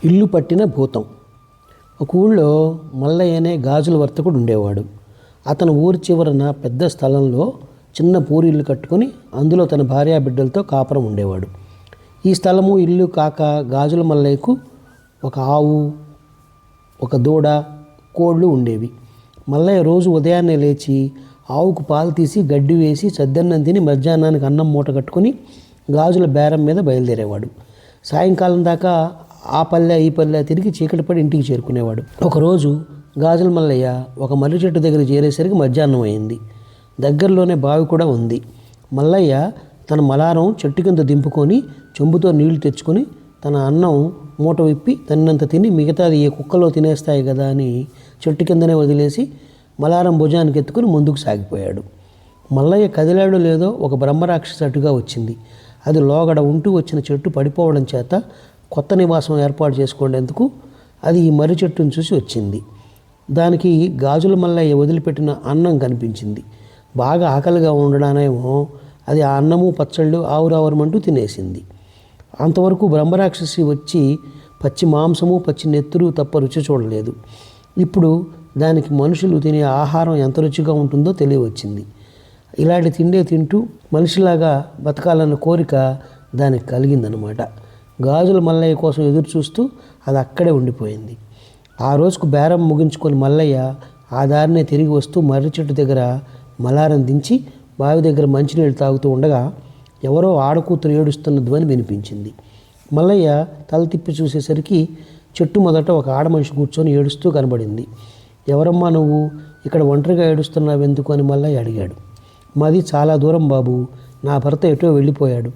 ఇల్లు పట్టిన భూతం. ఒక ఊళ్ళో మల్లయ్య అనే గాజుల వర్తకుడు ఉండేవాడు. అతను ఊరి చివరన పెద్ద స్థలంలో చిన్న పూరిల్లు కట్టుకొని అందులో తన భార్యాబిడ్డలతో కాపురం ఉండేవాడు. ఈ స్థలము ఇల్లు కాక గాజుల మల్లయ్యకు ఒక ఆవు, ఒక దూడ, కోళ్ళు ఉండేవి. మల్లయ్య రోజు ఉదయాన్నే లేచి ఆవుకు పాలు తీసి గడ్డి వేసి సద్దన్నం తిని మధ్యాహ్నానికి అన్నం మూట కట్టుకొని గాజుల బేరం మీద బయలుదేరేవాడు. సాయంకాలం దాకా ఆ పల్లె ఈ పల్లె తిరిగి చీకటి పడి ఇంటికి చేరుకునేవాడు. ఒకరోజు గాజుల మల్లయ్య ఒక మర్రి చెట్టు దగ్గర చేరేసరికి మధ్యాహ్నం అయింది. దగ్గరలోనే బావి కూడా ఉంది. మల్లయ్య తన మలారం చెట్టు కింద దింపుకొని చెంబుతో నీళ్లు తెచ్చుకొని తన అన్నం మూట విప్పి తన్నంత తిని మిగతాది ఏ కుక్కలో తినేస్తాయి కదా అని చెట్టు కిందనే వదిలేసి మలారం భుజానికి ఎత్తుకుని ముందుకు సాగిపోయాడు. మల్లయ్య కదిలాడో లేదో ఒక బ్రహ్మరాక్షసి అటుగా వచ్చింది. అది లోగడ ఉంటూ వచ్చిన చెట్టు పడిపోవడం చేత కొత్త నివాసం ఏర్పాటు చేసుకునేందుకు అది ఈ మర్రి చెట్టును చూసి వచ్చింది. దానికి గాజుల మల్లయ్య వదిలిపెట్టిన అన్నం కనిపించింది. బాగా ఆకలిగా ఉండడానేమో అది ఆ అన్నము పచ్చళ్ళు ఆవురావరమంటూ తినేసింది. అంతవరకు బ్రహ్మరాక్షసి వచ్చి పచ్చి మాంసము పచ్చి నెత్తురు తప్ప రుచి చూడలేదు. ఇప్పుడు దానికి మనుషులు తినే ఆహారం ఎంత రుచిగా ఉంటుందో తెలియవచ్చింది. ఇలాంటి తిండే తింటూ మనిషిలాగా బతకాలన్న కోరిక దానికి కలిగిందనమాట. గాజుల మల్లయ్య కోసం ఎదురు చూస్తూ అది అక్కడే ఉండిపోయింది. ఆ రోజుకు బేరం ముగించుకొని మల్లయ్య ఆ దారినే తిరిగి వస్తూ మర్రి చెట్టు దగ్గర మలారం దించి బావి దగ్గర మంచినీళ్ళు తాగుతూ ఉండగా ఎవరో ఆడకూతురు ఏడుస్తున్న ధ్వని వినిపించింది. మల్లయ్య తల తిప్పి చూసేసరికి చెట్టు మొదట ఒక ఆడమనిషి కూర్చొని ఏడుస్తూ కనబడింది. ఎవరమ్మా నువ్వు ఇక్కడ ఒంటరిగా ఏడుస్తున్నావు ఎందుకు అని మల్లయ్య అడిగాడు. మాది చాలా దూరం బాబు, నా భర్త ఎటో వెళ్ళిపోయాడు,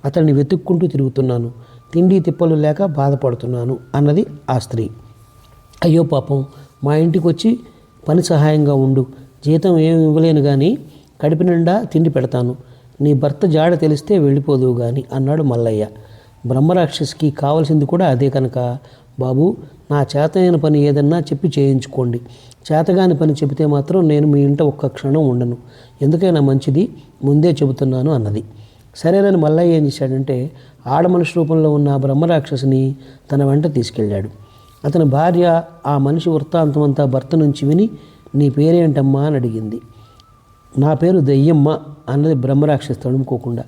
అతన్ని వెతుక్కుంటూ తిరుగుతున్నాను, తిండి తిప్పలు లేక బాధపడుతున్నాను అన్నది ఆ స్త్రీ. అయ్యో పాపం, మా ఇంటికి వచ్చి పని సహాయంగా ఉండు, జీతం ఏమి ఇవ్వలేను కానీ కడుపు నిండా తిండి పెడతాను, నీ భర్త జాడ తెలిస్తే వెళ్ళిపోదువు కానీ అన్నాడు మల్లయ్య. బ్రహ్మరాక్షసికి కావలసింది కూడా అదే కనుక, బాబు నా చేతనైన పని ఏదన్నా చెప్పి చేయించుకోండి, చేతగాని పని చెబితే మాత్రం నేను మీ ఇంట ఒక్క క్షణం ఉండను, ఎందుకైనా మంచిది ముందే చెబుతున్నాను అన్నది. సరేనని మల్లయ్య ఏం చేశాడంటే ఆడమనిషి రూపంలో ఉన్న బ్రహ్మరాక్షసిని తన వెంట తీసుకెళ్ళాడు. అతని భార్య ఆ మనిషి వృత్తాంతమంతా భర్త నుంచి విని నీ పేరేంటమ్మా అని అడిగింది. నా పేరు దయ్యమ్మ అన్నది బ్రహ్మరాక్షసి తడుముకోకుండా.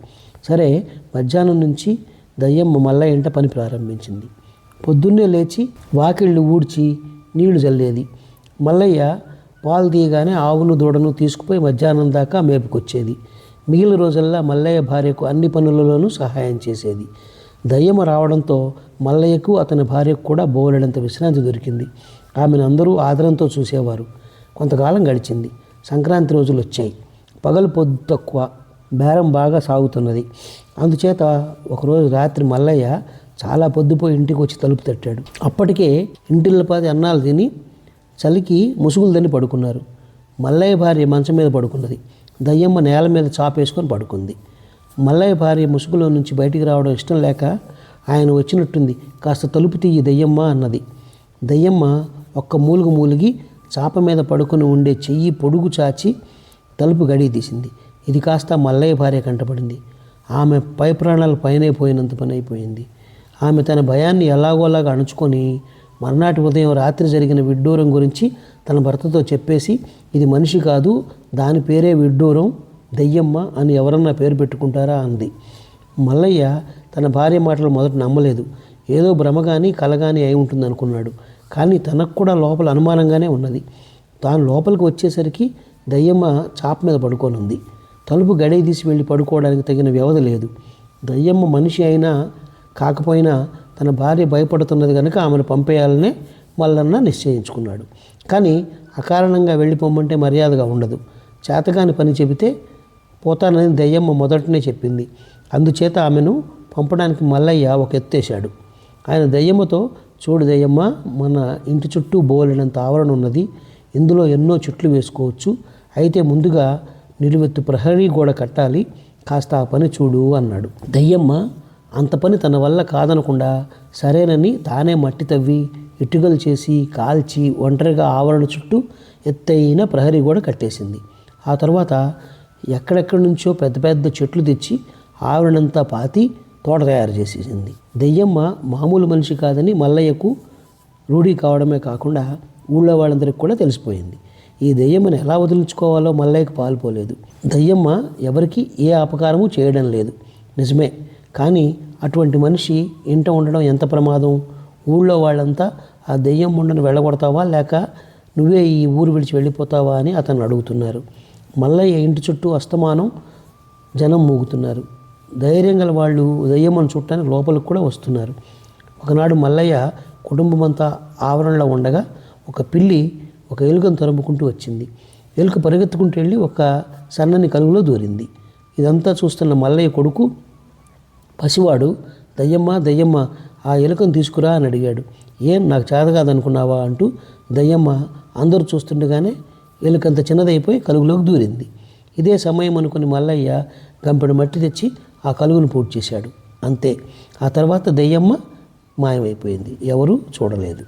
సరే, మధ్యాహ్నం నుంచి దయ్యమ్మ మల్లయ్య ఇంట పని ప్రారంభించింది. పొద్దున్నే లేచి వాకిళ్ళు ఊడ్చి నీళ్లు చల్లేది. మల్లయ్య పాలు తీయగానే ఆవును దూడను తీసుకుపోయి మధ్యాహ్నం దాకా మేపుకొచ్చేది. మిగిలిన రోజుల్లో మల్లయ్య భార్యకు అన్ని పనులలోనూ సహాయం చేసేది. దయ్యమ్మ రావడంతో మల్లయ్యకు అతని భార్యకు కూడా బోలెడంత విశ్రాంతి దొరికింది. ఆమెను అందరూ ఆదరంతో చూసేవారు. కొంతకాలం గడిచింది. సంక్రాంతి రోజులు వచ్చాయి. పగలు పొద్దు తక్కువ, బేరం బాగా సాగుతున్నది. అందుచేత ఒకరోజు రాత్రి మల్లయ్య చాలా పొద్దుపోయి ఇంటికి వచ్చి తలుపు తట్టాడు. అప్పటికే ఇంటిల్లపాది అన్నాలు తిని చలికి ముసుగులు తిని పడుకున్నారు. మల్లయ్య భార్య మంచం మీద పడుకున్నది. దయ్యమ్మ నేల మీద చాపేసుకొని పడుకుంది. మల్లయ్య భార్య ముసుగులో నుంచి బయటికి రావడం ఇష్టం లేక ఆయన వచ్చినట్టుంది, కాస్త తలుపు తీయి దయ్యమ్మ అన్నది. దయ్యమ్మ ఒక్క మూలిగి చాప మీద పడుకొని ఉండే చెయ్యి పొడుగు చాచి తలుపు గడియ తీసింది. ఇది కాస్త మల్లయ్య భార్య కంటపడింది. ఆమె పై ప్రాణాలు పైనే పోయినంత పని అయిపోయింది. ఆమె తన భయాన్ని ఎలాగోలాగా అణుచుకొని మర్నాటి ఉదయం రాత్రి జరిగిన విడ్డూరం గురించి తన భర్తతో చెప్పేసి ఇది మనిషి కాదు, దాని పేరే విడ్డూరం, దయ్యమ్మ అని ఎవరన్నా పేరు పెట్టుకుంటారా అంది. మల్లయ్య తన భార్య మాటలు మొదట నమ్మలేదు. ఏదో భ్రమ కానీ కల కానీ అయి ఉంటుంది అనుకున్నాడు. కానీ తనకు కూడా లోపల అనుమానంగానే ఉన్నది. తాను లోపలికి వచ్చేసరికి దయ్యమ్మ చాప మీద పడుకోనుంది. తలుపు గడియ తీసి వెళ్ళి పడుకోవడానికి తగిన వ్యవధి లేదు. దయ్యమ్మ మనిషి అయినా కాకపోయినా తన భార్య భయపడుతున్నది కనుక ఆమెను పంపేయాలనే మల్లన్న నిశ్చయించుకున్నాడు. కానీ అకారణంగా వెళ్ళిపోమంటే మర్యాదగా ఉండదు. చేతగాని పని చెబితే పోతానని దయ్యమ్మ మొదటనే చెప్పింది. అందుచేత ఆమెను పంపడానికి మల్లయ్య ఒక ఎత్తేశాడు. ఆయన దయ్యమ్మతో, చూడు దయ్యమ్మ, మన ఇంటి చుట్టూ బోలెడంత ఆవరణ ఉన్నది, ఇందులో ఎన్నో చెట్లు వేసుకోవచ్చు, అయితే ముందుగా నిలువెత్తు ప్రహరీ గోడ కట్టాలి, కాస్త ఆ పని చూడు అన్నాడు. దయ్యమ్మ అంత పని తన వల్ల కాదనకుండా సరేనని తానే మట్టి తవ్వి ఇటుకలు చేసి కాల్చి ఒంటరిగా ఆవరణ చుట్టూ ఎత్తైన ప్రహరీ గోడ కట్టేసింది. ఆ తర్వాత ఎక్కడెక్కడి నుంచో పెద్ద పెద్ద చెట్లు తెచ్చి ఆవరణంతా పాతి తోట తయారు చేసేసింది. దెయ్యమ్మ మామూలు మనిషి కాదని మల్లయ్యకు రూఢీ కావడమే కాకుండా ఊళ్ళో వాళ్ళందరికీ కూడా తెలిసిపోయింది. ఈ దెయ్యమ్మని ఎలా వదిలించుకోవాలో మల్లయ్యకు పాలుపోలేదు. దెయ్యమ్మ ఎవరికి ఏ అపకారము చేయడం లేదు నిజమే, కానీ అటువంటి మనిషి ఇంట ఉండడం ఎంత ప్రమాదం. ఊళ్ళో వాళ్ళంతా ఆ దెయ్యం ఉండని వెళ్ళగొడతావా లేక నువ్వే ఈ ఊరు విడిచి వెళ్ళిపోతావా అని అతను అడుగుతున్నారు. మల్లయ్య ఇంటి చుట్టూ అస్తమానం జనం మూగుతున్నారు. ధైర్యం గల వాళ్ళు దెయ్యమ్మను చుట్టానికి లోపలికి కూడా వస్తున్నారు. ఒకనాడు మల్లయ్య కుటుంబం అంతా ఆవరణలో ఉండగా ఒక పిల్లి ఒక ఎలుకను తరుముకుంటూ వచ్చింది. ఎలుక పరిగెత్తుకుంటూ వెళ్ళి ఒక సన్నని కలుగులో దూరింది. ఇదంతా చూస్తున్న మల్లయ్య కొడుకు పసివాడు దయ్యమ్మ ఆ ఎలుకను తీసుకురా అని అడిగాడు. ఏం నాకు చేత కాదనుకున్నావా అంటూ దయ్యమ్మ అందరూ చూస్తుండగానే ఎలుకంత చిన్నదైపోయి కలుగులోకి దూరింది. ఇదే సమయం అనుకుని మల్లయ్య గంపెడు మట్టి తెచ్చి ఆ కలుగును పూడ్చేశాడు. అంతే. ఆ తర్వాత దయ్యమ్మ మాయమైపోయింది. ఎవరూ చూడలేదు.